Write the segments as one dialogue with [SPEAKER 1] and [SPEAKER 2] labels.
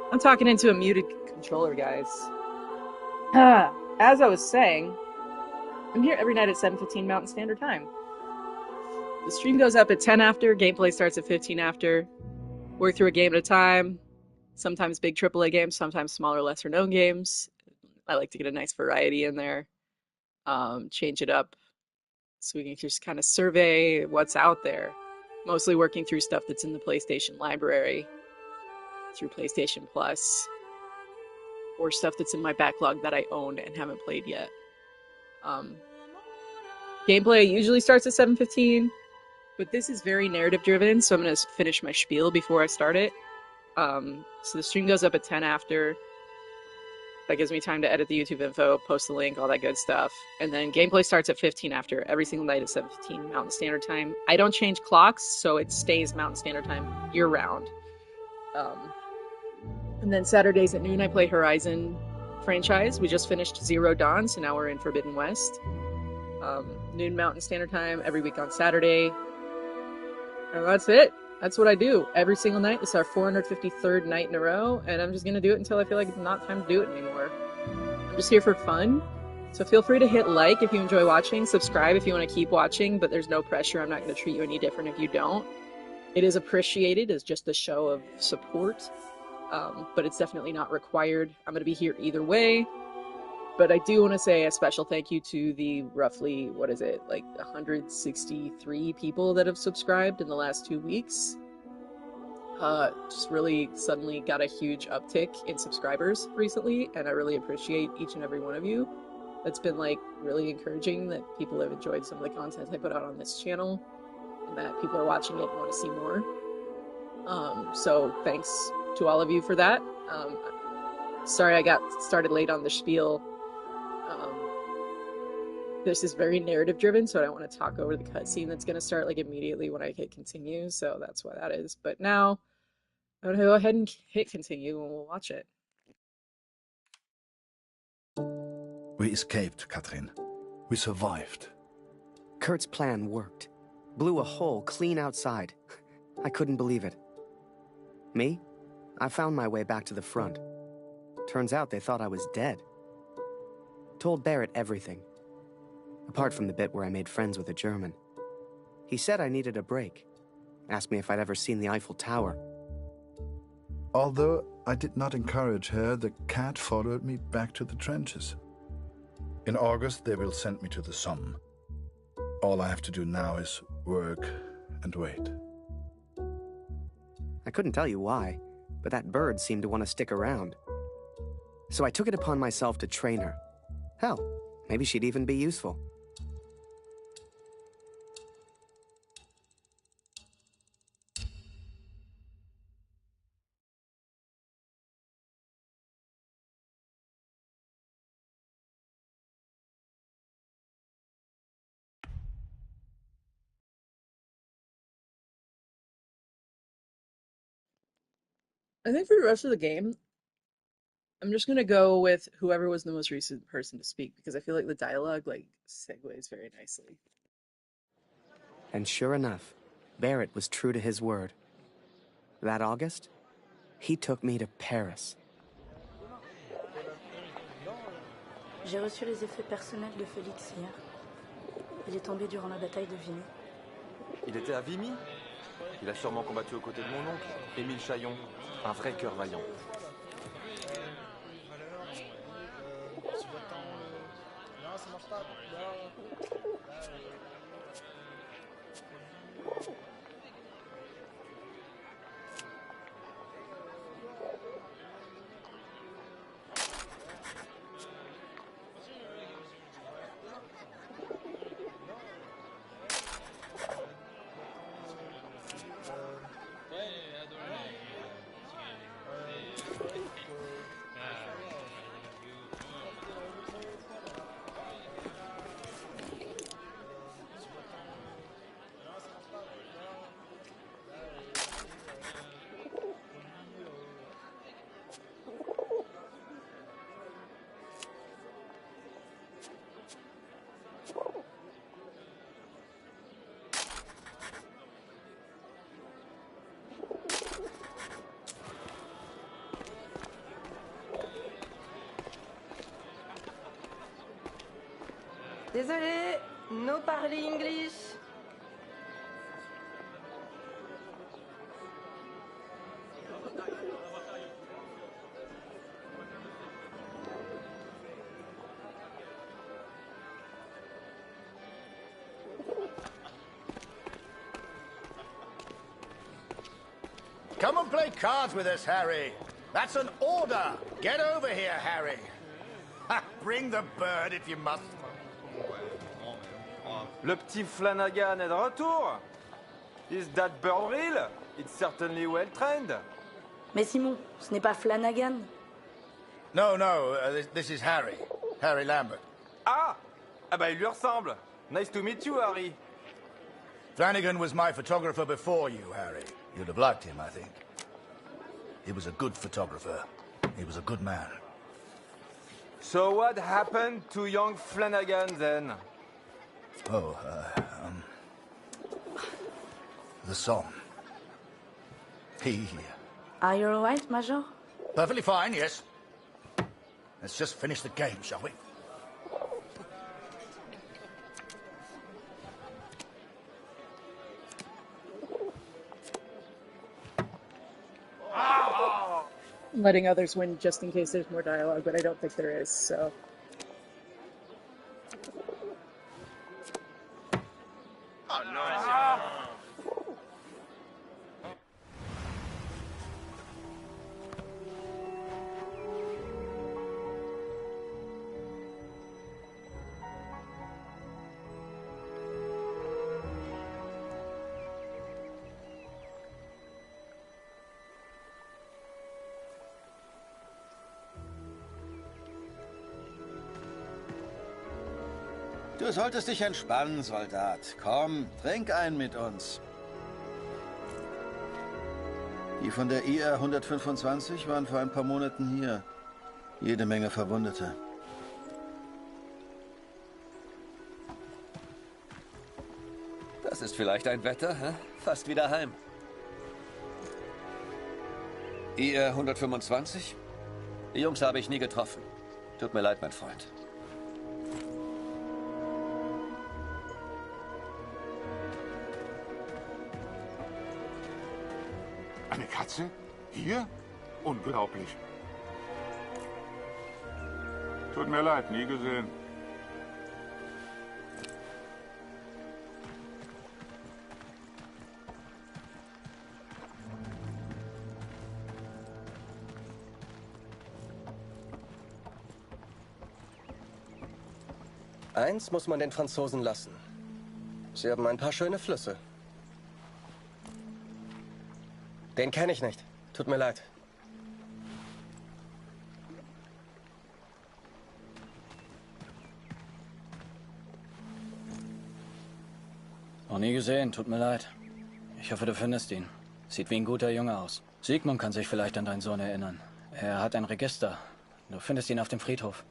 [SPEAKER 1] I'm talking into a muted controller, guys. As I was saying, I'm here every night at 7:15 Mountain Standard Time. The stream goes up at 10 after, gameplay starts at 15 after. Work through a game at a time, sometimes big AAA games, sometimes smaller, lesser known games. I like to get a nice variety in there, change it up so we can just kind of survey what's out there. Mostly working through stuff that's in the PlayStation library, through PlayStation Plus, or stuff that's in my backlog that I own and haven't played yet. Gameplay usually starts at 7:15, but this is very narrative driven, so I'm going to finish my spiel before I start it. So the stream goes up at 10 after. That gives me time to edit the YouTube info, post the link, all that good stuff. And then gameplay starts at 15 after. Every single night at 7:15 Mountain Standard Time. I don't change clocks, so it stays Mountain Standard Time year-round. And then Saturdays at noon, I play Horizon franchise. We just finished Zero Dawn, so now we're in Forbidden West. Noon Mountain Standard Time every week on Saturday. And that's it. That's what I do every single night. It's our 453rd night in a row, and I'm just going to do it until I feel like it's not time to do it anymore. I'm just here for fun, so feel free to hit like if you enjoy watching, subscribe if you want to keep watching, but there's no pressure. I'm not going to treat you any different if you don't. It is appreciated as just a show of support, but it's definitely not required. I'm going to be here either way. But I do want to say a special thank you to the roughly, what is it, like 163 people that have subscribed in the last 2 weeks. Just really suddenly got a huge uptick in subscribers recently, and I really appreciate each and every one of you. That's been like really encouraging that people have enjoyed some of the content I put out on this channel, and that people are watching it and want to see more. So thanks to all of you for that. Sorry I got started late on the spiel. This is very narrative driven, so I don't want to talk over the cutscene that's going to start like immediately when I hit continue, so that's why that is. But now I'm going to go ahead and hit continue and we'll watch it.
[SPEAKER 2] We escaped, Katrin. We survived.
[SPEAKER 3] Kurt's plan worked. Blew a hole clean outside. I couldn't believe it. Me? I found my way back to the front. Turns out they thought I was dead. Told Barrett everything. Apart from the bit where I made friends with a German. He said I needed a break. Asked me if I'd ever seen the Eiffel Tower.
[SPEAKER 2] Although I did not encourage her, the cat followed me back to the trenches. In August, they will send me to the Somme. All I have to do now is work and wait.
[SPEAKER 3] I couldn't tell you why, but that bird seemed to want to stick around. So I took it upon myself to train her. Hell, maybe she'd even be useful.
[SPEAKER 1] I think for the rest of the game, I'm just gonna go with whoever was the most recent person to speak because I feel like the dialogue like segues very nicely.
[SPEAKER 3] And sure enough, Barrett was true to his word. That August, he took me to Paris.
[SPEAKER 4] J'ai reçu les effets personnels de Félix hier. Il est tombé durant la bataille de Vimy.
[SPEAKER 5] Il était à Vimy? Il a sûrement combattu aux côtés de mon oncle, Émile Chaillon, un vrai cœur vaillant.
[SPEAKER 6] Désolé, no parler English.
[SPEAKER 7] Come and play cards with us, Harry. That's an order. Get over here, Harry. Bring the bird if you must.
[SPEAKER 5] Le petit Flanagan est de retour. Is that bird real? It's certainly well trained.
[SPEAKER 4] Mais Simon, ce n'est pas Flanagan.
[SPEAKER 7] No, this is Harry. Harry Lambert.
[SPEAKER 5] Ah! Ah bah il lui ressemble. Nice to meet you, Harry.
[SPEAKER 7] Flanagan was my photographer before you, Harry. You'd have liked him, I think. He was a good photographer. He was a good man.
[SPEAKER 5] So what happened to young Flanagan then?
[SPEAKER 7] Oh, the song.
[SPEAKER 4] Are you alright, Major?
[SPEAKER 7] Perfectly fine, yes. Let's just finish the game, shall we?
[SPEAKER 1] I'm letting others win just in case there's more dialogue, but I don't think there is, so
[SPEAKER 8] Du solltest dich entspannen, Soldat. Komm, trink einen mit uns. Die von der IR 125 waren vor ein paar Monaten hier. Jede Menge Verwundete.
[SPEAKER 9] Das ist vielleicht ein Wetter, hä? Fast wieder heim. IR 125? Die Jungs habe ich nie getroffen. Tut mir leid, mein Freund.
[SPEAKER 10] Eine Katze? Hier? Unglaublich. Tut mir leid, nie gesehen.
[SPEAKER 11] Eins muss man den Franzosen lassen. Sie haben ein paar schöne Flüsse. Den kenne ich nicht. Tut mir leid.
[SPEAKER 12] Noch nie gesehen, tut mir leid. Ich hoffe, du findest ihn. Sieht wie ein guter Junge aus. Sigmund kann sich vielleicht an deinen Sohn erinnern. Er hat ein Register. Du findest ihn auf dem Friedhof.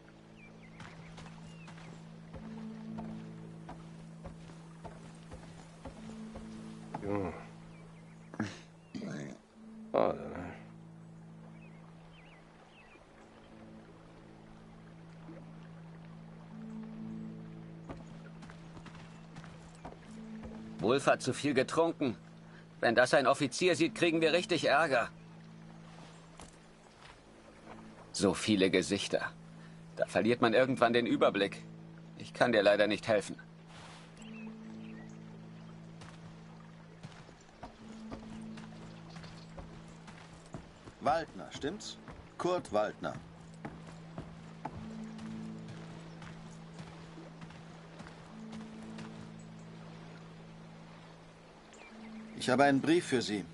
[SPEAKER 9] Wolf hat zu viel getrunken. Wenn das ein Offizier sieht, kriegen wir richtig Ärger. So viele Gesichter. Da verliert man irgendwann den Überblick. Ich kann dir leider nicht helfen.
[SPEAKER 8] Waldner, stimmt's? Kurt Waldner. Ich habe einen Brief für Sie.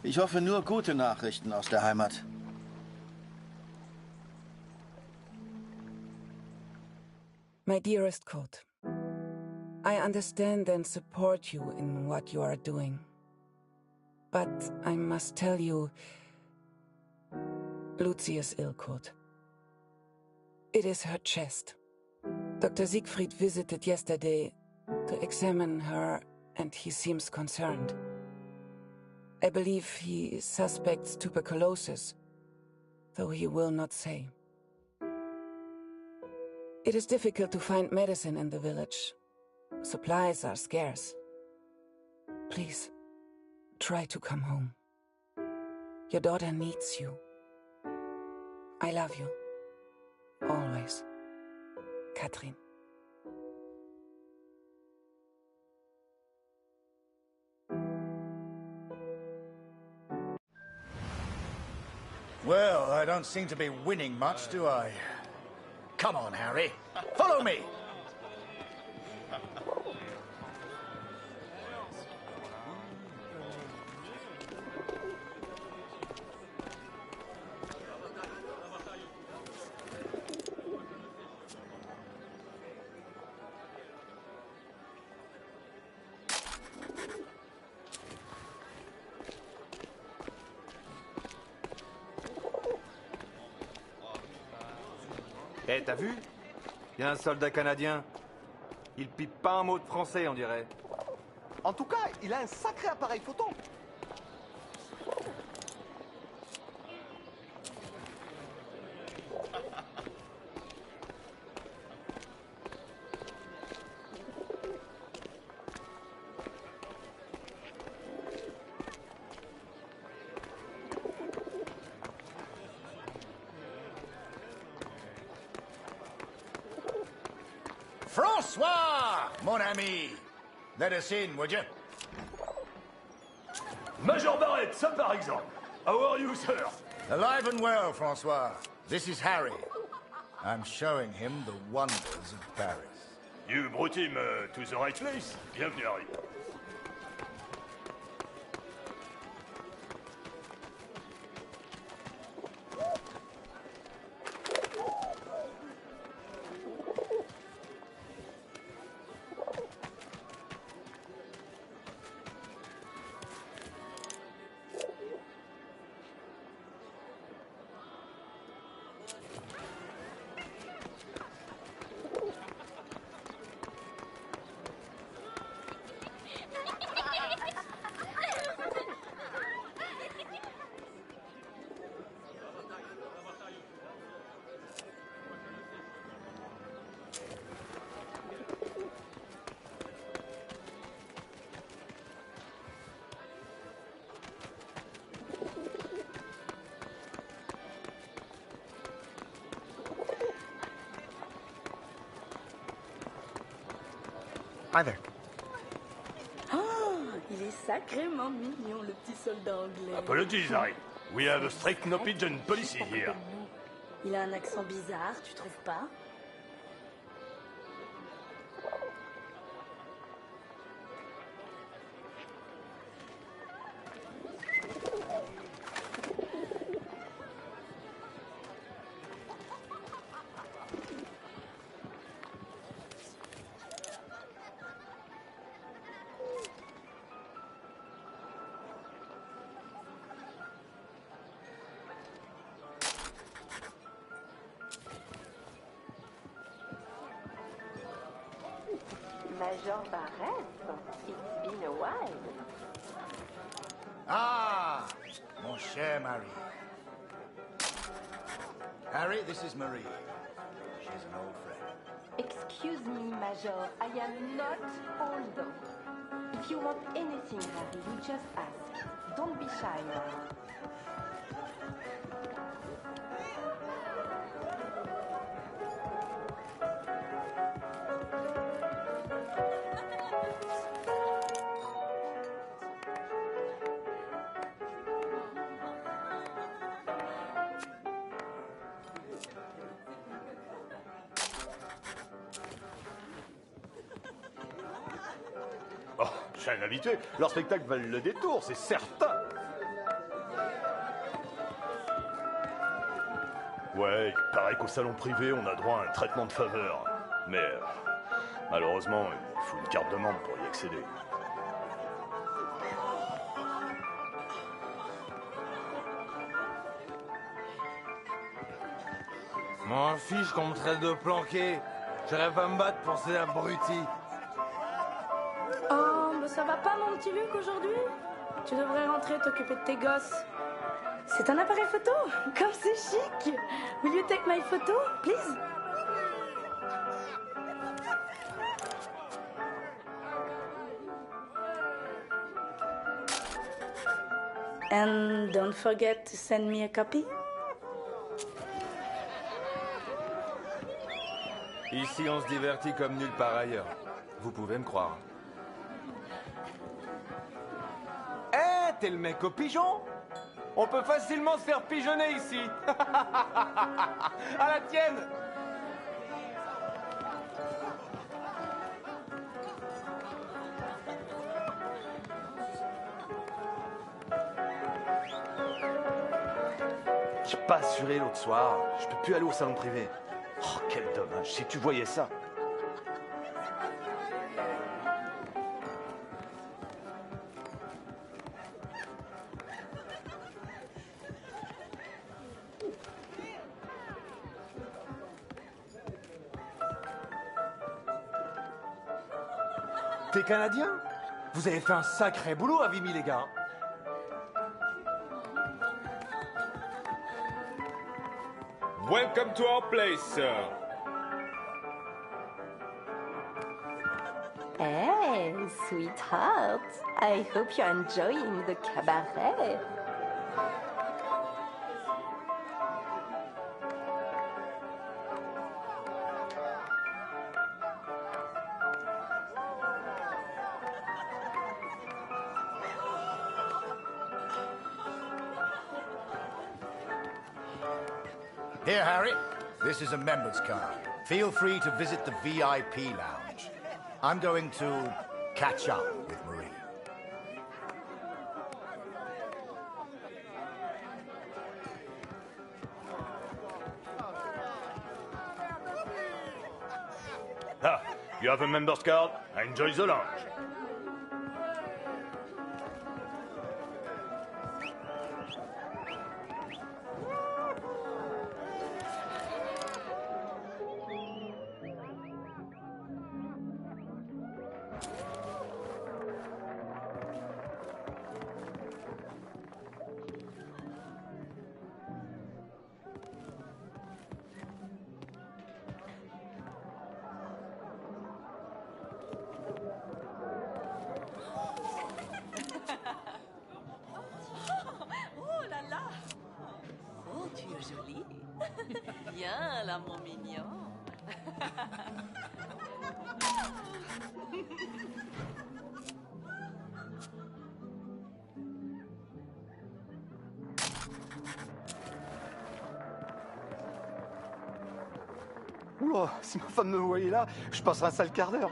[SPEAKER 8] Ich hoffe nur gute Nachrichten aus der Heimat.
[SPEAKER 13] My dearest Kurt, I understand and support you in what you are doing. But I must tell you, Lucy is ill, Kurt. It is her chest. Dr. Siegfried visited yesterday to examine her, and he seems concerned. I believe he suspects tuberculosis, though he will not say. It is difficult to find medicine in the village. Supplies are scarce. Please, try to come home. Your daughter needs you. I love you. Always. Katrin.
[SPEAKER 7] Well, I don't seem to be winning much, do I? Come on, Harry. Follow me!
[SPEAKER 5] Eh, t'as vu? Il y a un soldat canadien. Il pipe pas un mot de français, on dirait.
[SPEAKER 6] En tout cas, il a un sacré appareil photo.
[SPEAKER 7] François, mon ami. Let us in, would you?
[SPEAKER 14] Major Barrett, ça par exemple. How are you, sir?
[SPEAKER 7] Alive and well, François. This is Harry. I'm showing him the wonders of Paris.
[SPEAKER 14] You brought him to the right place. Bienvenue, Harry.
[SPEAKER 6] Hi there.
[SPEAKER 4] Oh, il est sacrément mignon, le petit soldat anglais.
[SPEAKER 14] Apologies, Harry. We have a strict no pigeon policy here.
[SPEAKER 4] Il a un accent bizarre, tu trouves pas?
[SPEAKER 15] Major Barrett, it's been a while.
[SPEAKER 7] Ah, mon cher Marie. Harry, this is Marie. She's an old friend.
[SPEAKER 15] Excuse me, Major, I am not old. If you want anything, Harry, you just ask. Don't be shy now.
[SPEAKER 14] Oh, j'ai un habitué. Leur spectacle valent le détour, c'est certain. Ouais, il paraît qu'au salon privé, on a droit à un traitement de faveur. Mais malheureusement, il faut une carte de membre pour y accéder.
[SPEAKER 16] M'en fiche qu'on me traite de planqué. J'irai pas me battre pour ces abrutis.
[SPEAKER 4] Oh, mais ça va pas, mon petit Luc, aujourd'hui? Tu devrais rentrer t'occuper de tes gosses. C'est un appareil photo? Comme c'est chic! Will you take my photo, please? And don't forget to send me a copy.
[SPEAKER 16] Ici, on se divertit comme nulle part ailleurs. Vous pouvez me croire. Eh, t'es le mec au pigeon? On peut facilement se faire pigeonner ici. À la tienne.
[SPEAKER 6] J'ai pas assuré l'autre soir. Je peux plus aller au salon privé. Oh, quel dommage. Si tu voyais ça.
[SPEAKER 16] T'es Canadien? Vous avez fait un sacré boulot à Vimy, les gars.
[SPEAKER 17] Welcome to our place, sir.
[SPEAKER 15] Hey, sweetheart. I hope you're enjoying the cabaret.
[SPEAKER 7] Here, Harry. This is a member's card. Feel free to visit the VIP lounge. I'm going to catch up with Marie.
[SPEAKER 14] Ah, you have a member's card? Enjoy the lounge.
[SPEAKER 18] Oh là là! Oh, tu es jolie. Viens là, mon mignon.
[SPEAKER 6] Oula, si ma femme me voyait là, je passerais un sale quart d'heure.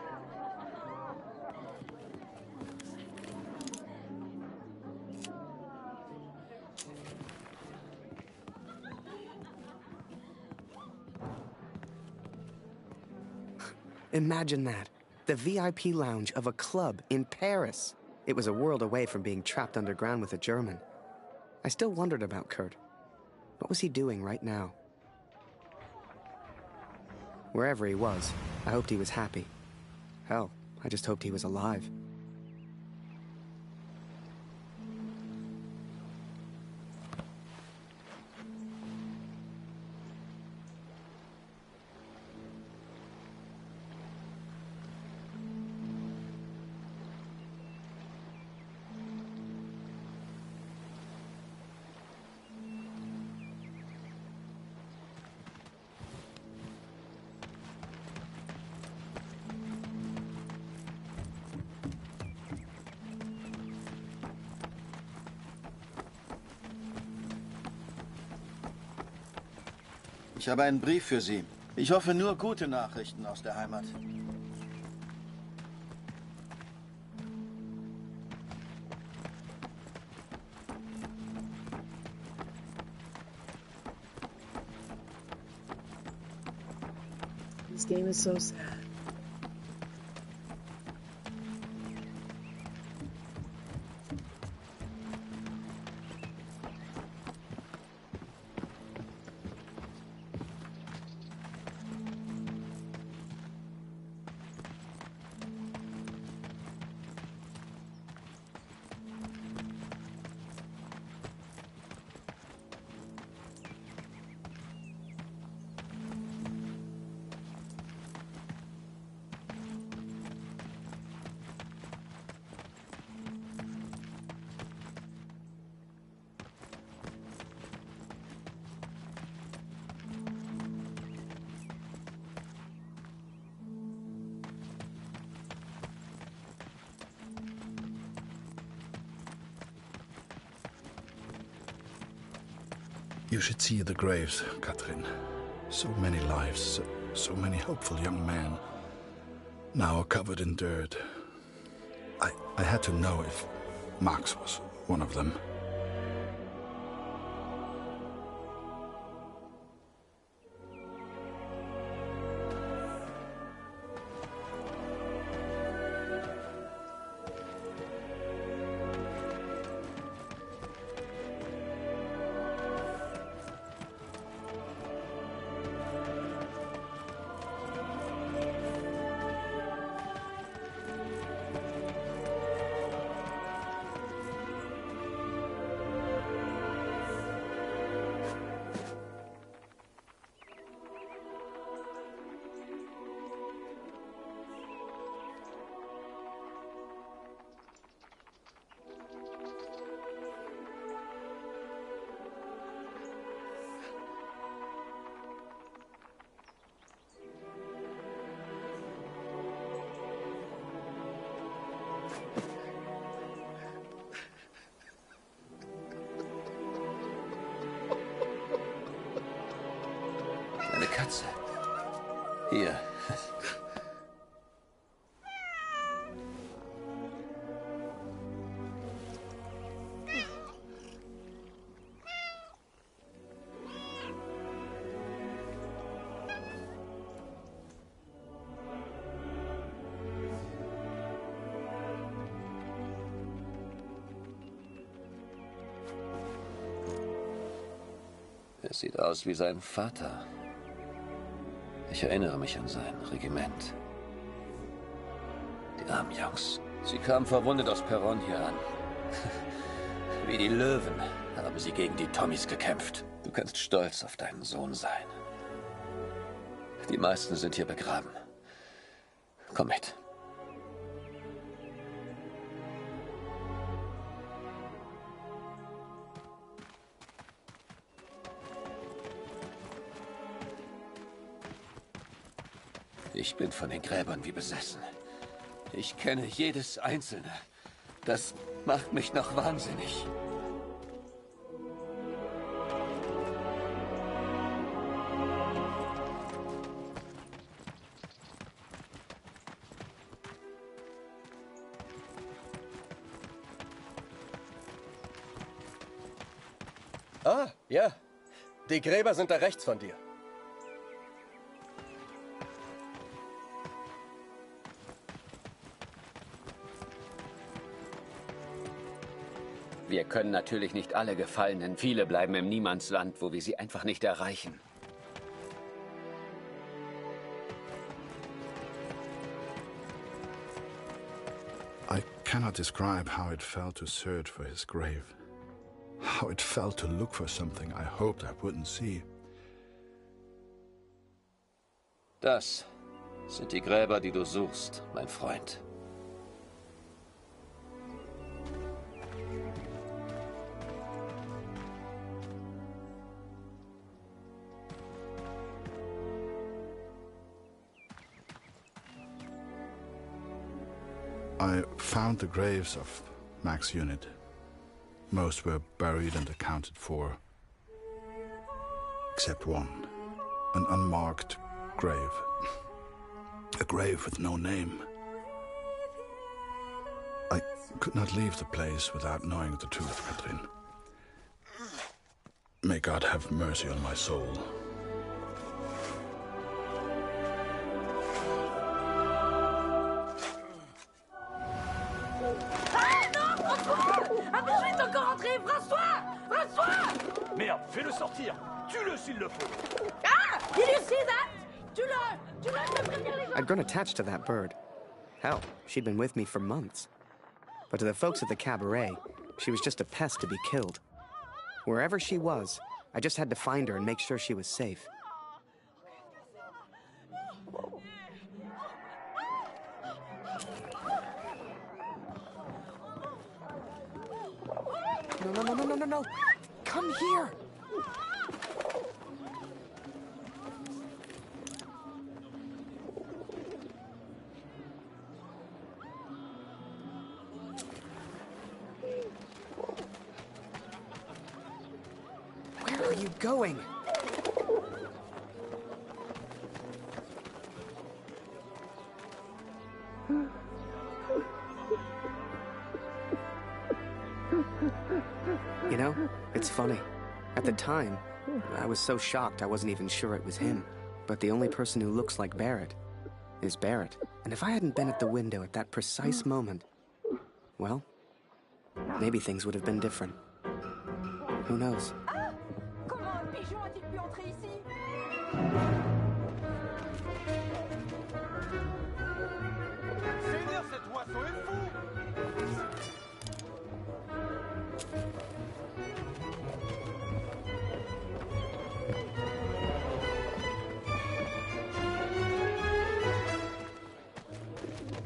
[SPEAKER 3] Imagine that. The VIP lounge of a club in Paris. It was a world away from being trapped underground with a German. I still wondered about Kurt. What was he doing right now? Wherever he was, I hoped he was happy. Hell, I just hoped he was alive.
[SPEAKER 8] Ich habe einen Brief für Sie. Ich hoffe nur gute Nachrichten aus der Heimat.
[SPEAKER 1] This game is so sad.
[SPEAKER 2] You should see the graves, Katrin. So many lives, so many hopeful young men, now covered in dirt. I had to know if Max was one of them.
[SPEAKER 8] Katze. Hier. Er sieht aus wie sein Vater. Ich erinnere mich an sein Regiment. Die armen Jungs. Sie kamen verwundet aus Perron hier an. Wie die Löwen haben sie gegen die Tommys gekämpft. Du kannst stolz auf deinen Sohn sein. Die meisten sind hier begraben. Komm mit. Ich bin von den Gräbern wie besessen. Ich kenne jedes einzelne. Das macht mich noch wahnsinnig.
[SPEAKER 11] Ah, ja. Die Gräber sind da rechts von dir.
[SPEAKER 9] Wir können natürlich nicht alle Gefallenen. Viele bleiben im Niemandsland, wo wir sie einfach nicht erreichen.
[SPEAKER 2] I cannot describe how it felt to search for his grave. How it felt to look for something I hoped I wouldn't see.
[SPEAKER 8] Das sind die Gräber, die du suchst, mein Freund.
[SPEAKER 2] I found the graves of Mac's unit. Most were buried and accounted for, except one, an unmarked grave. A grave with no name. I could not leave the place without knowing the truth, Catherine. May God have mercy on my soul.
[SPEAKER 14] Merde, fais-le sortir. Tue-le s'il le faut.
[SPEAKER 4] Ah! Did you see that? Tu l'as fait prévenir les gens.
[SPEAKER 3] I'd grown attached to that bird. Hell, she'd been with me for months. But to the folks at the cabaret, she was just a pest to be killed. Wherever she was, I just had to find her and make sure she was safe. No. Come here. Where are you going? You know, it's funny. At the time, I was so shocked I wasn't even sure it was him. But the only person who looks like Barrett is Barrett. And if I hadn't been at the window at that precise moment, well, maybe things would have been different. Who knows?
[SPEAKER 15] Comment un pigeon a-t-il pu entrer ici?
[SPEAKER 16] Seigneur, cet oiseau est fou!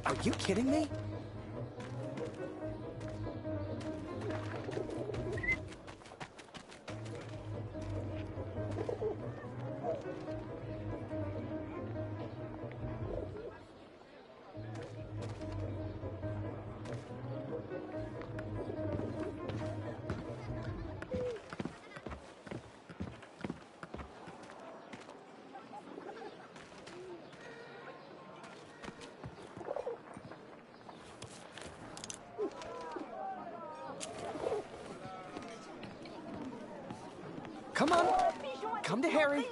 [SPEAKER 3] Are you kidding me? Come on. Come to Harry.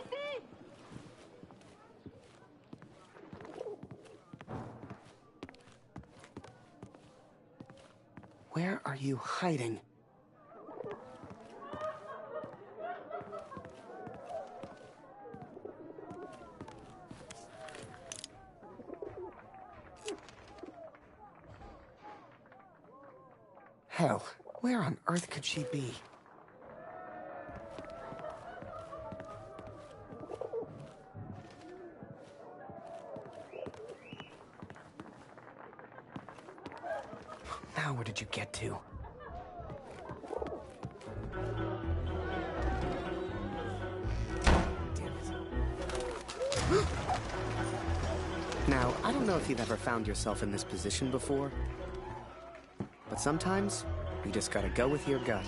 [SPEAKER 3] Where are you hiding? Hell, where on earth could she be? Now where did you get to? Now, I don't know if you've ever found yourself in this position before, but sometimes you just gotta go with your gut.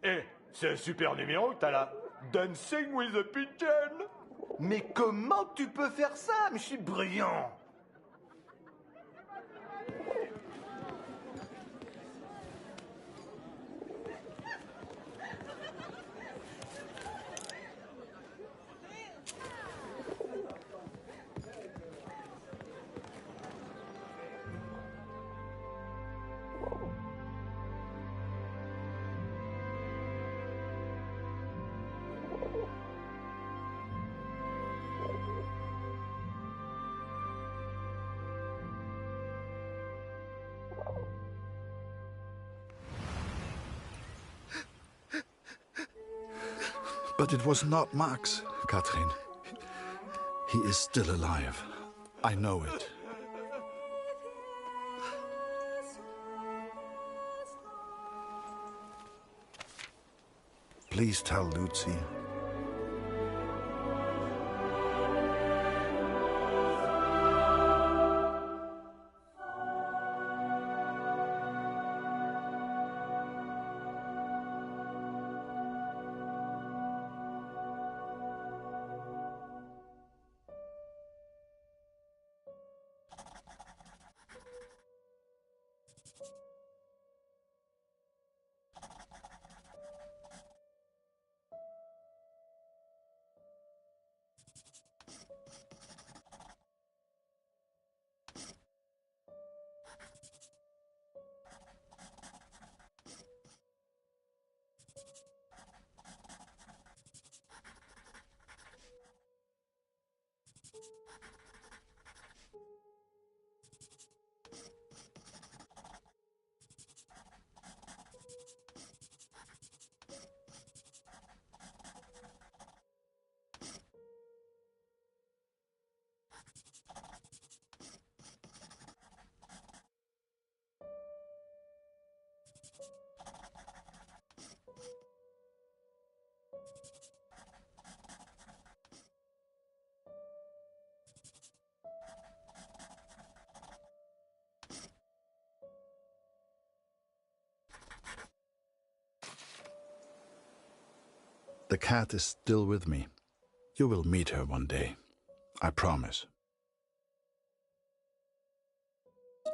[SPEAKER 14] Eh, c'est un super numéro que t'as là. Dancing with a Pigeon.
[SPEAKER 6] Mais comment tu peux faire ça? Mais je suis brillant.
[SPEAKER 2] But it was not Max, Katrin. He is still alive. I know it. Please tell Lucy. The cat is still with me. You will meet her one day. I promise.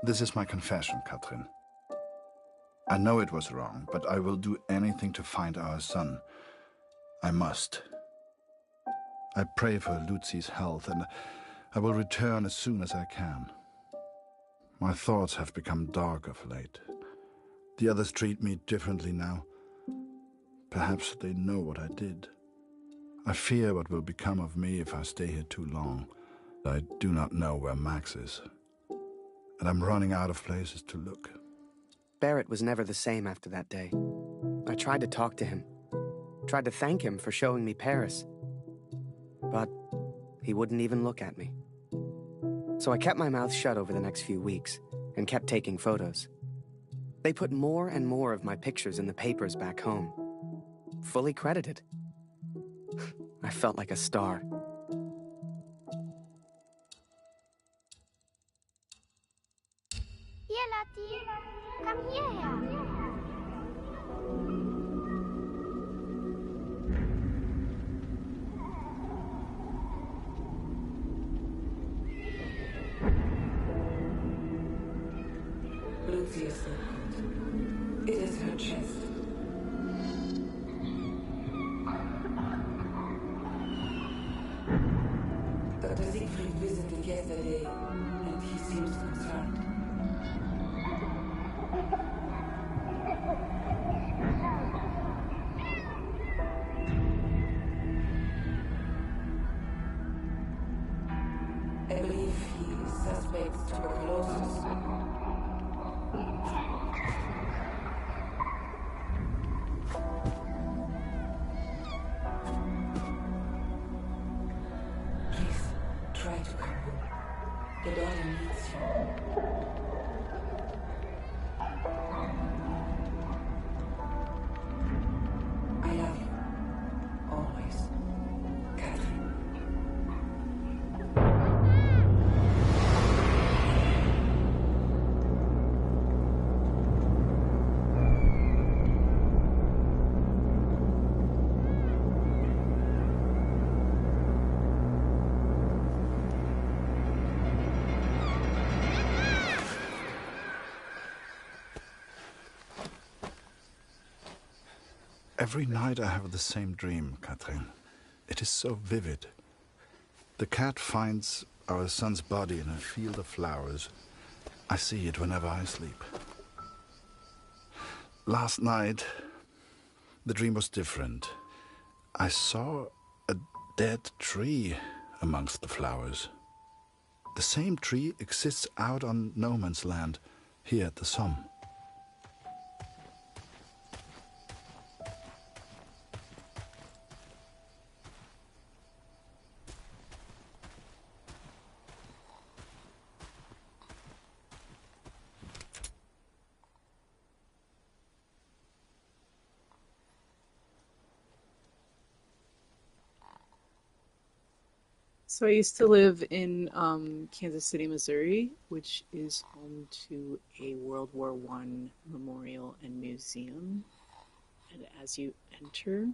[SPEAKER 2] This is my confession, Katrin. I know it was wrong, but I will do anything to find our son. I must. I pray for Lucy's health, and I will return as soon as I can. My thoughts have become dark of late. The others treat me differently now. Perhaps they know what I did. I fear what will become of me if I stay here too long. I do not know where Max is, and I'm running out of places to look.
[SPEAKER 3] Barrett was never the same after that day. I tried to talk to him, tried to thank him for showing me Paris, but he wouldn't even look at me. So I kept my mouth shut over the next few weeks and kept taking photos. They put more and more of my pictures in the papers back home, fully credited. I felt like a star.
[SPEAKER 19] Here, Lottie. Come hierher.
[SPEAKER 13] Lucius opened. It is her chest. Dr. Siegfried visited yesterday, and he seems concerned. I believe he suspects tuberculosis. Please, try to come home. The daughter needs you. I love you. Always. Catherine.
[SPEAKER 2] Every night I have the same dream, Catherine. It is so vivid. The cat finds our son's body in a field of flowers. I see it whenever I sleep. Last night, the dream was different. I saw a dead tree amongst the flowers. The same tree exists out on no man's land, here at the Somme.
[SPEAKER 1] So I used to live in Kansas City, Missouri, which is home to a World War I memorial and museum. And as you enter,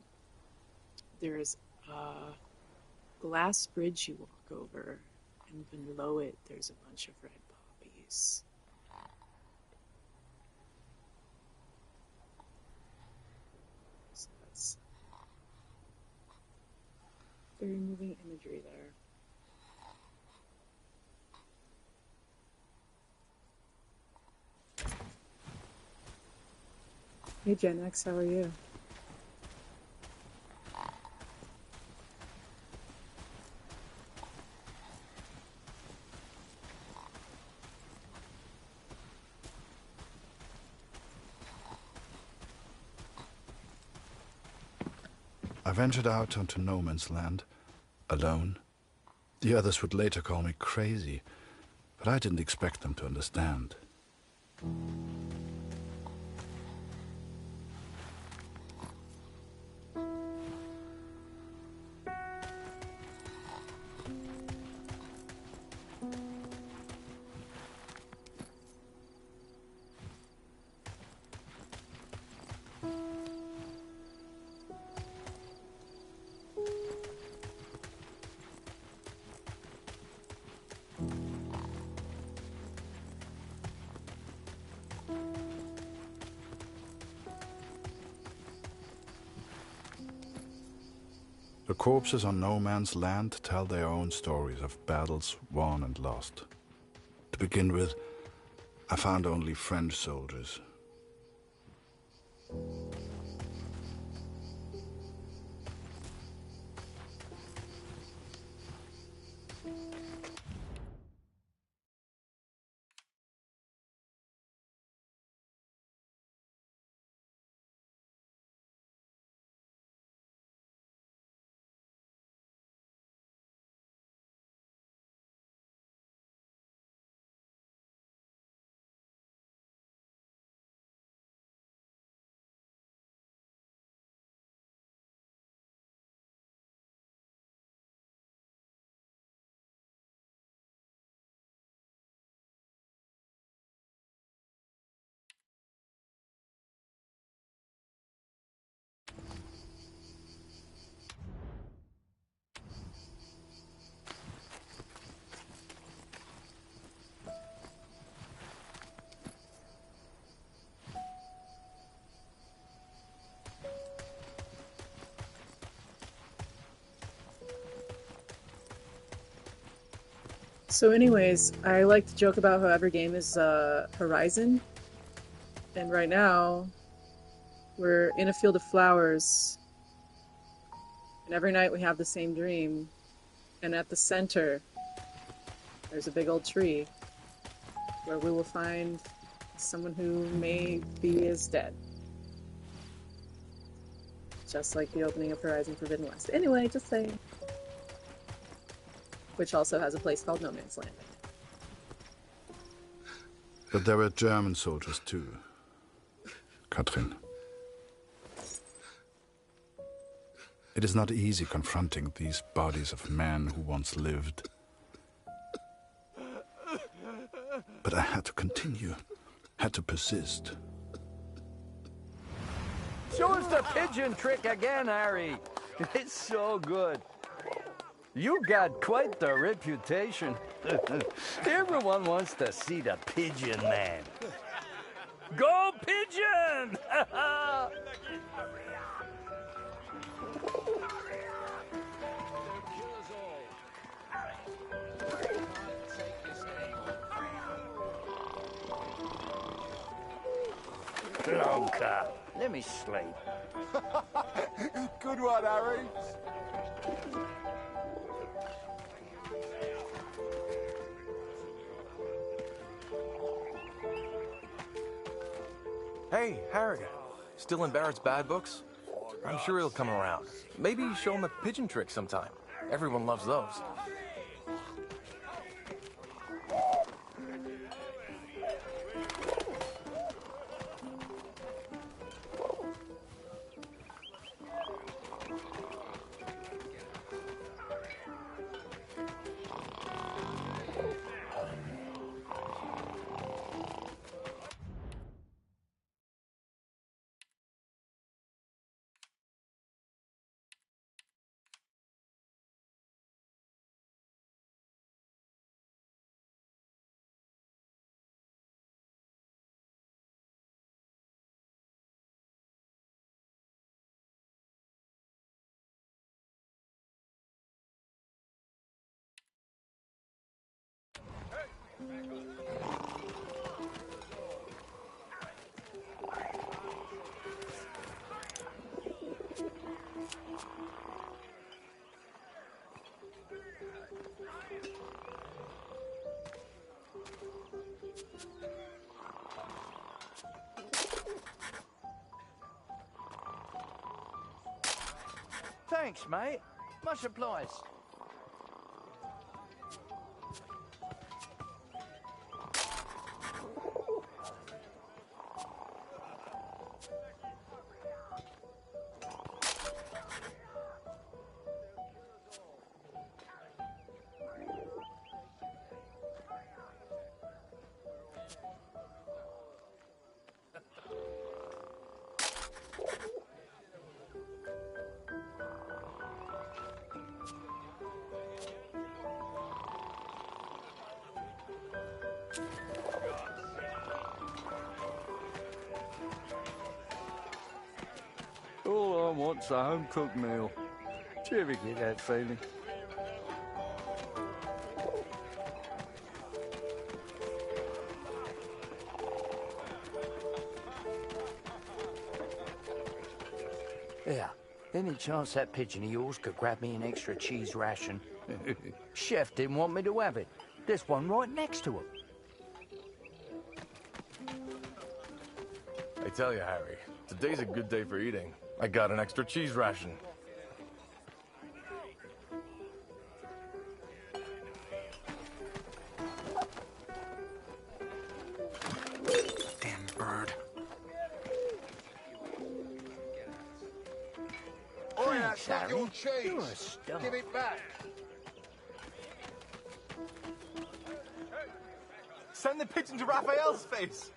[SPEAKER 1] there's a glass bridge you walk over, and below it there's a bunch of red poppies. So that's very moving imagery there. Hey Gen X, how are you?
[SPEAKER 2] I ventured out onto no man's land, alone. The others would later call me crazy, but I didn't expect them to understand. The corpses on no man's land tell their own stories of battles won and lost. To begin with, I found only French soldiers.
[SPEAKER 1] So anyways, I like to joke about how every game is Horizon. And right now, we're in a field of flowers. And every night we have the same dream. And at the center, there's a big old tree where we will find someone who may be is dead. Just like the opening of Horizon Forbidden West. Anyway, just saying. Which also has a place called No Man's Land.
[SPEAKER 2] But there were German soldiers too, Katrin. It is not easy confronting these bodies of men who once lived. But I had to continue, had to persist.
[SPEAKER 16] Show us the pigeon trick again, Harry. It's so good. You got quite the reputation. Everyone wants to see the pigeon man. Go pigeon! Blanca, let me sleep.
[SPEAKER 10] Good one, Harry.
[SPEAKER 5] Hey, Harry. Still in Barrett's bad books? I'm sure he'll come around. Maybe show him the pigeon trick sometime. Everyone loves those.
[SPEAKER 16] Thanks, mate. Much obliged. All I want's a home-cooked meal. Do you ever get that feeling? Yeah, any chance that pigeon of yours could grab me an extra cheese ration? Chef didn't want me to have it. There's one right next to him.
[SPEAKER 5] I tell you, Harry, today's a good day for eating. I got an extra cheese ration.
[SPEAKER 3] Damn bird.
[SPEAKER 7] Oh, that's not
[SPEAKER 16] Harry.
[SPEAKER 7] your cheese.
[SPEAKER 16] You're a star.
[SPEAKER 7] Give it back.
[SPEAKER 5] Send the pigeon to Raphael's face!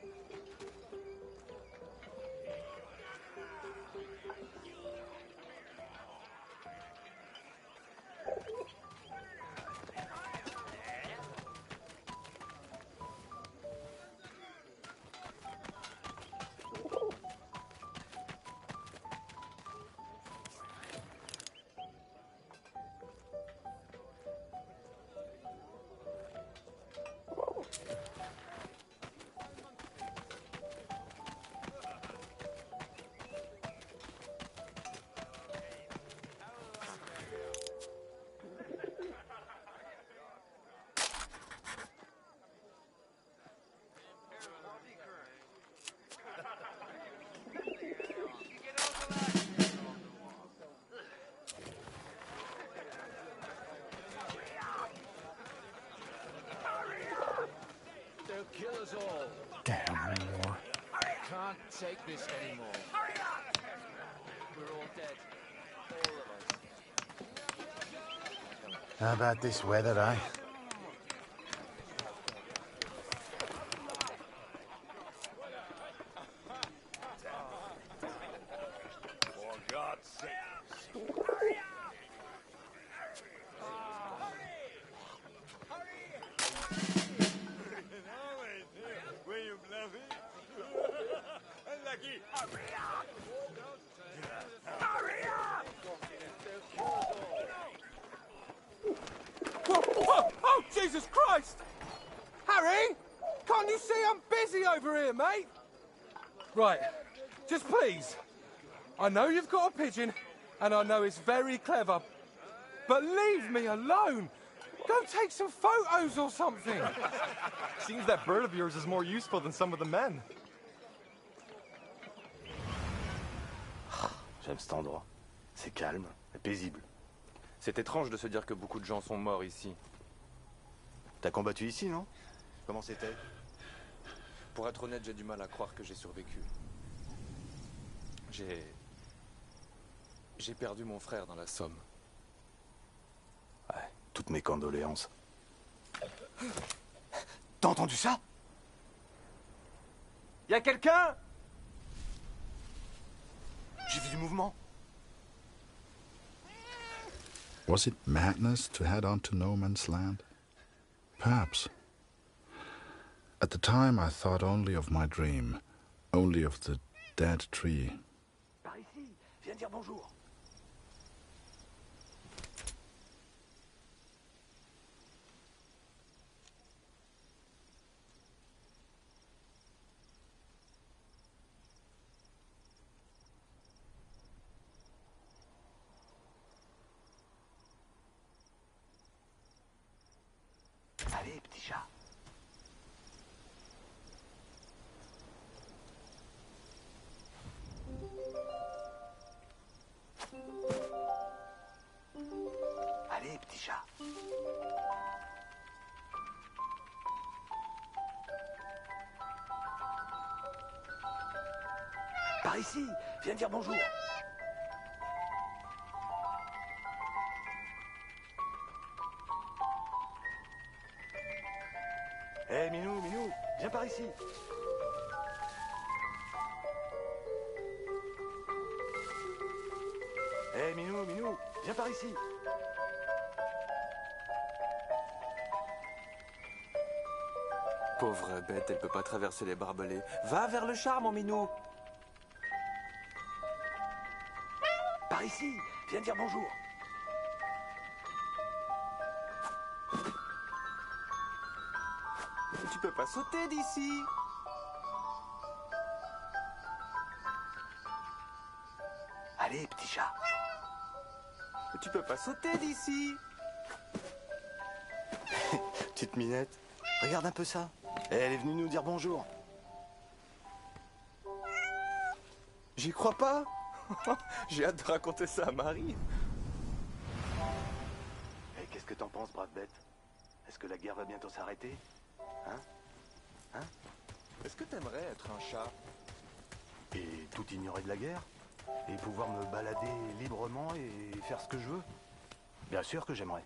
[SPEAKER 5] can't take this anymore. Hurry up! We're all dead. All of us.
[SPEAKER 7] How about this weather, eh?
[SPEAKER 14] For God's sake.
[SPEAKER 16] Oh, Jesus Christ! Harry! Can't you see I'm busy over here, mate? Right, just please. I know you've got a pigeon, and I know it's very clever, but leave me alone! Go take some photos or something!
[SPEAKER 5] Seems that bird of yours is more useful than some of the men.
[SPEAKER 6] J'aime cet endroit. C'est calme et paisible.
[SPEAKER 5] C'est étrange de se dire que beaucoup de gens sont morts ici.
[SPEAKER 6] T'as combattu ici, non? Comment c'était?
[SPEAKER 5] Pour être honnête, j'ai du mal à croire que j'ai survécu. J'ai perdu mon frère dans la Somme.
[SPEAKER 6] Ouais, toutes mes condoléances. T'as entendu ça?
[SPEAKER 16] Y a quelqu'un?
[SPEAKER 6] J'ai vu du mouvement.
[SPEAKER 2] Was it madness to head on to no man's land? Perhaps. At the time I thought only of my dream, only of the dead tree.
[SPEAKER 6] Par ici, viens dire bonjour. Allez, petit chat. Allez, petit chat. Par ici, viens dire bonjour. Hé, Minou, Minou, viens par ici. Hé, Minou, Minou, viens par ici.
[SPEAKER 5] Pauvre bête, elle peut pas traverser les barbelés. Va vers le char, mon minou.
[SPEAKER 6] Par ici, viens dire bonjour.
[SPEAKER 5] Tu peux pas sauter d'ici.
[SPEAKER 6] Allez, petit chat.
[SPEAKER 5] Tu peux pas sauter d'ici.
[SPEAKER 6] Petite minette, regarde un peu ça. Elle est venue nous dire bonjour.
[SPEAKER 5] J'y crois pas. J'ai hâte de raconter ça à Marie.
[SPEAKER 6] Et qu'est-ce que t'en penses, brave bête? Est-ce que la guerre va bientôt s'arrêter? Hein? Hein?
[SPEAKER 5] Est-ce que t'aimerais être un chat?
[SPEAKER 6] Et tout ignorer de la guerre? Et pouvoir me balader librement et faire ce que je veux? Bien sûr que j'aimerais.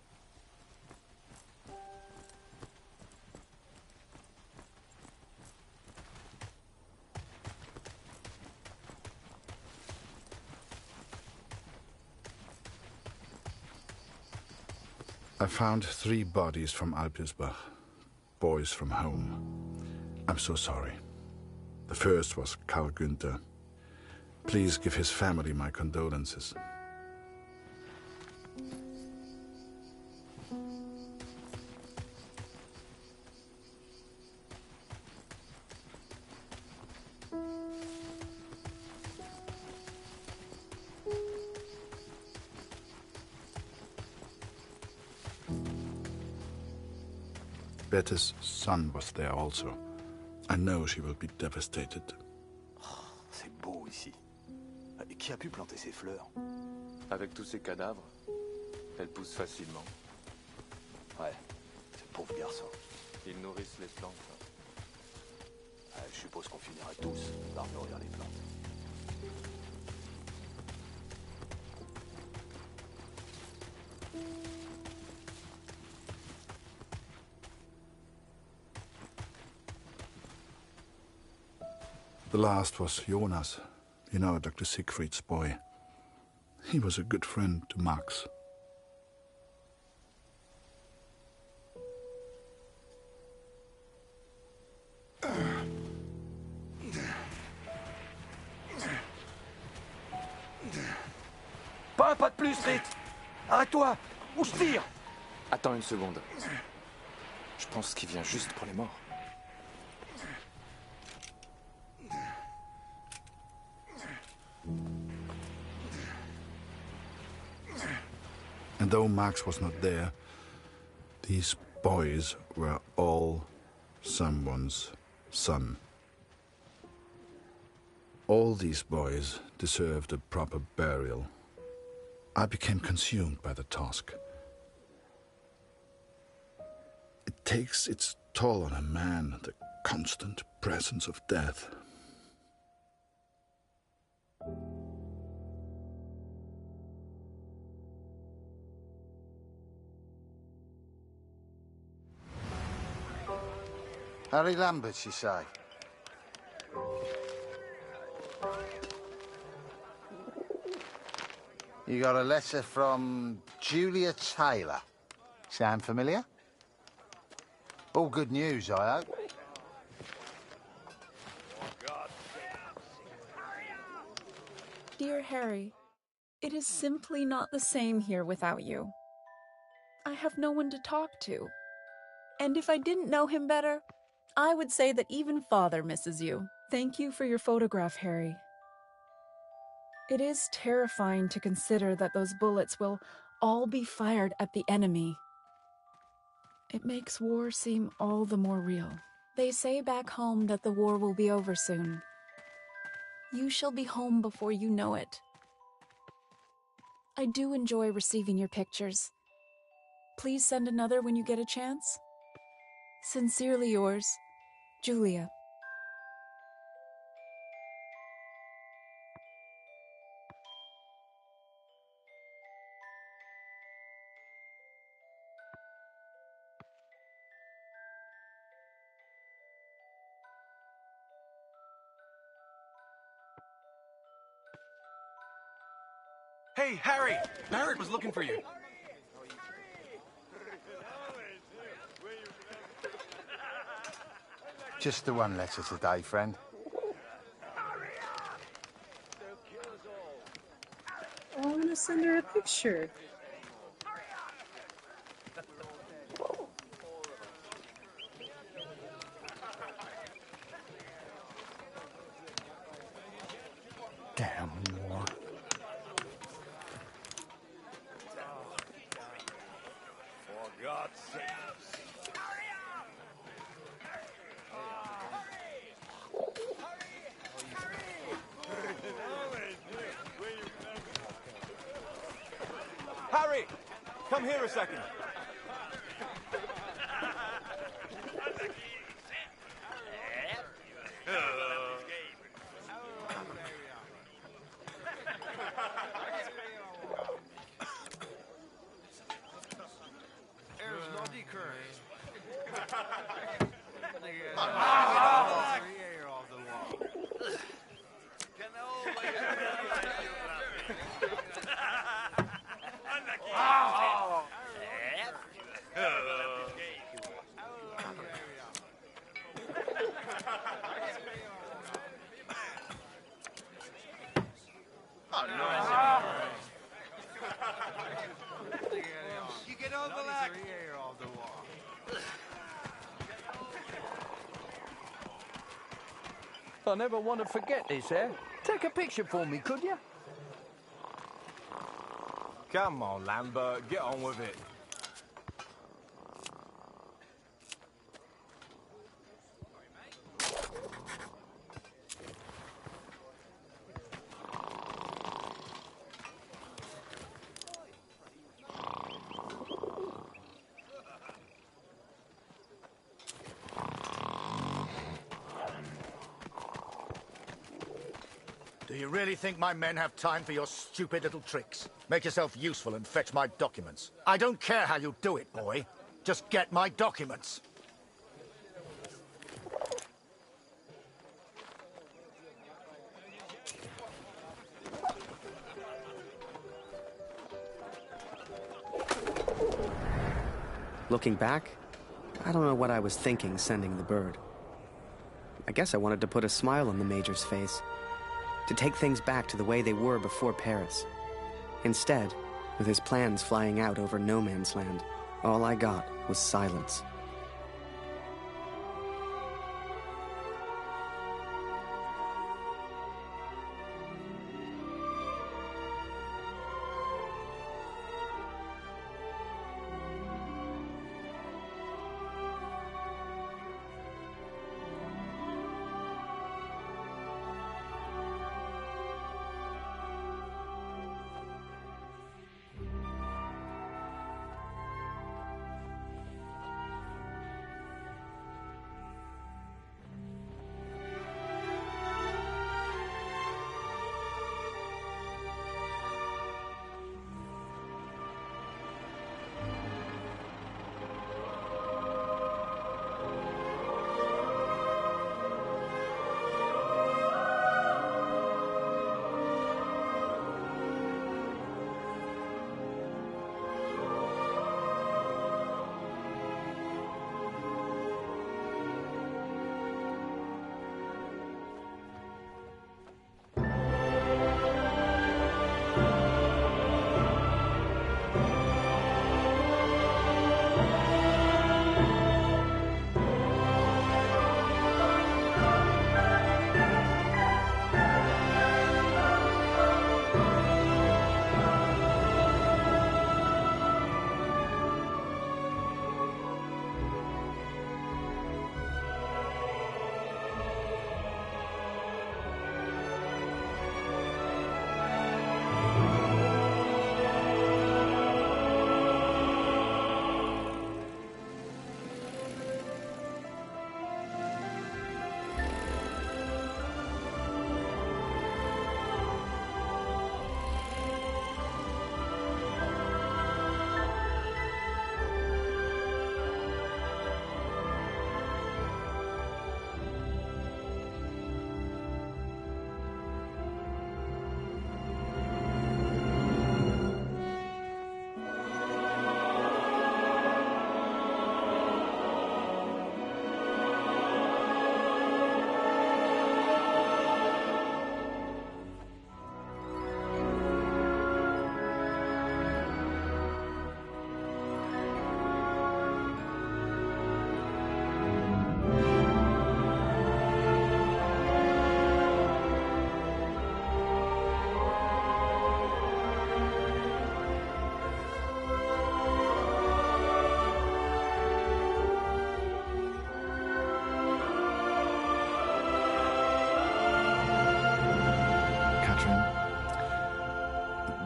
[SPEAKER 2] I found 3 bodies from Alpirsbach, boys from home. I'm so sorry. The first was Karl Günther. Please give his family my condolences. Bette's son was there also. I know she will be devastated.
[SPEAKER 6] Oh, c'est beau ici. Et qui a pu planter ces fleurs?
[SPEAKER 5] Avec tous ces cadavres, elles poussent facilement.
[SPEAKER 6] Ouais, ce pauvre garçon.
[SPEAKER 5] Ils nourrissent les plantes.
[SPEAKER 6] Ouais, je suppose qu'on finirait tous par nourrir les plantes.
[SPEAKER 2] The last was Jonas, you know, Dr. Siegfried's boy. He was a good friend to Max.
[SPEAKER 16] Pas un pas de plus, vite! Arrête-toi! Ou je tire!
[SPEAKER 5] Attends une seconde. Je pense qu'il vient juste pour les morts.
[SPEAKER 2] And though Max was not there, these boys were all someone's son. All these boys deserved a proper burial. I became consumed by the task. It takes its toll on a man, the constant presence of death.
[SPEAKER 7] Harry Lambert, you say? You got a letter from Julia Taylor. Sound familiar? All good news, I hope.
[SPEAKER 20] Dear Harry, it is simply not the same here without you. I have no one to talk to. And if I didn't know him better, I would say that even Father misses you. Thank you for your photograph, Harry. It is terrifying to consider that those bullets will all be fired at the enemy. It makes war seem all the more real. They say back home that the war will be over soon. You shall be home before you know it. I do enjoy receiving your pictures. Please send another when you get a chance. Sincerely yours, Julia.
[SPEAKER 5] Hey, Harry! Barrett was looking for you.
[SPEAKER 7] Just the one letter today, friend.
[SPEAKER 1] Oh, I'm gonna send her a picture.
[SPEAKER 7] Damn war.
[SPEAKER 17] For God's sake.
[SPEAKER 5] Harry! Come here a second.
[SPEAKER 16] I never want to forget this, eh? Take a picture for me, could you?
[SPEAKER 5] Come on, Lambert. Get on with it.
[SPEAKER 7] you really think my men have time for your stupid little tricks? Make yourself useful and fetch my documents. I don't care how you do it, boy. Just get my documents.
[SPEAKER 3] Looking back, I don't know what I was thinking sending the bird. I guess I wanted to put a smile on the Major's face, to take things back to the way they were before Paris. Instead, with his plans flying out over no man's land, all I got was silence.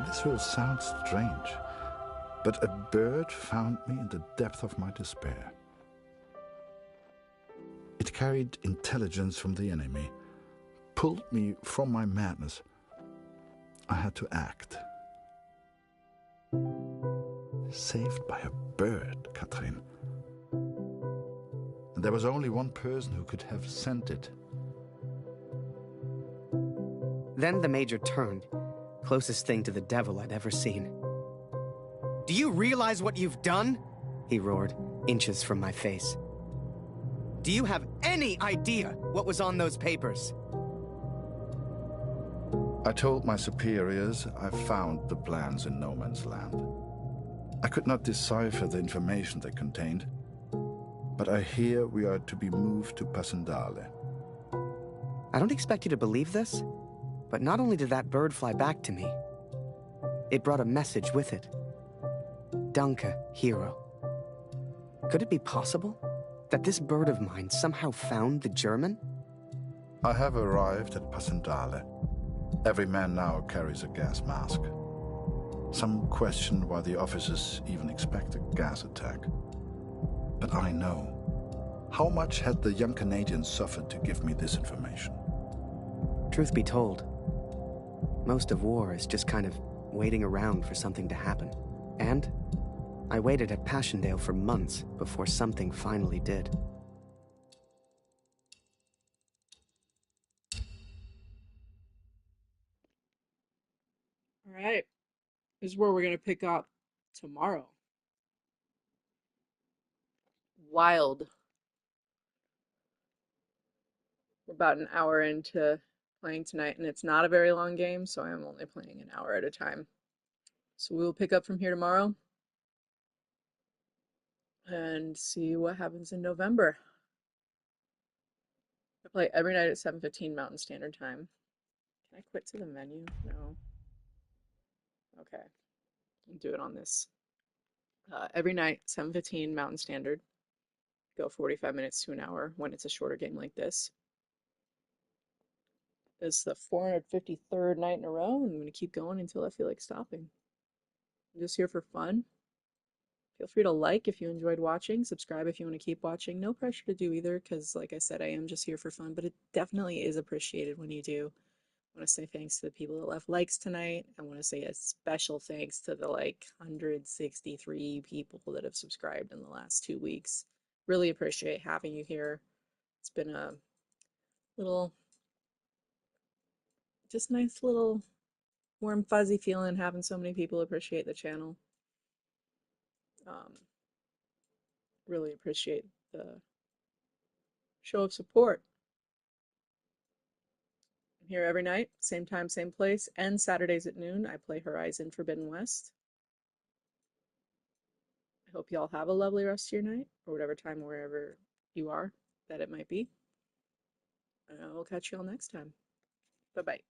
[SPEAKER 2] This will sound strange, but a bird found me in the depth of my despair. It carried intelligence from the enemy, pulled me from my madness. I had to act. Saved by a bird, Katrin. And there was only one person who could have sent it.
[SPEAKER 3] Then the Major turned, closest thing to the devil I'd ever seen. "Do you realize what you've done?" he roared, inches from my face. "Do you have any idea what was on those papers?"
[SPEAKER 2] I told my superiors I found the plans in no man's land. I could not decipher the information they contained, but I hear we are to be moved to Passendale.
[SPEAKER 3] I don't expect you to believe this, but not only did that bird fly back to me, it brought a message with it. Danke, hero. Could it be possible that this bird of mine somehow found the German?
[SPEAKER 2] I have arrived at Passendale. Every man now carries a gas mask. Some question why the officers even expect a gas attack. But I know. How much had the young Canadian suffered to give me this information?
[SPEAKER 3] Truth be told, Most of war is just kind of waiting around for something to happen. And I waited at Passchendaele for months before something finally did.
[SPEAKER 1] All right. This is where we're going to pick up tomorrow. Wild. We're about an hour into playing tonight, and it's not a very long game, so I'm only playing an hour at a time. So we will pick up from here tomorrow and see what happens in November. I play every night at 7:15 Mountain Standard Time. Can I quit to the menu? No. Okay. I'll do it on this. Every night, 7:15 Mountain Standard. Go 45 minutes to an hour when it's a shorter game like this. It's the 453rd night in a row, and I'm going to keep going until I feel like stopping. I'm just here for fun. Feel free to like if you enjoyed watching, subscribe if you want to keep watching. No pressure to do either, because like I said, I am just here for fun, but it definitely is appreciated when you do. I want to say thanks to the people that left likes tonight. I want to say a special thanks to the 163 people that have subscribed in the last 2 weeks. Really appreciate having you here. It's been a little, just nice little warm fuzzy feeling having so many people appreciate the channel. Really appreciate the show of support. I'm here every night, same time, same place, and Saturdays at noon. I play Horizon Forbidden West. I hope you all have a lovely rest of your night, or whatever time, wherever you are, that it might be. And I will catch you all next time. Bye-bye.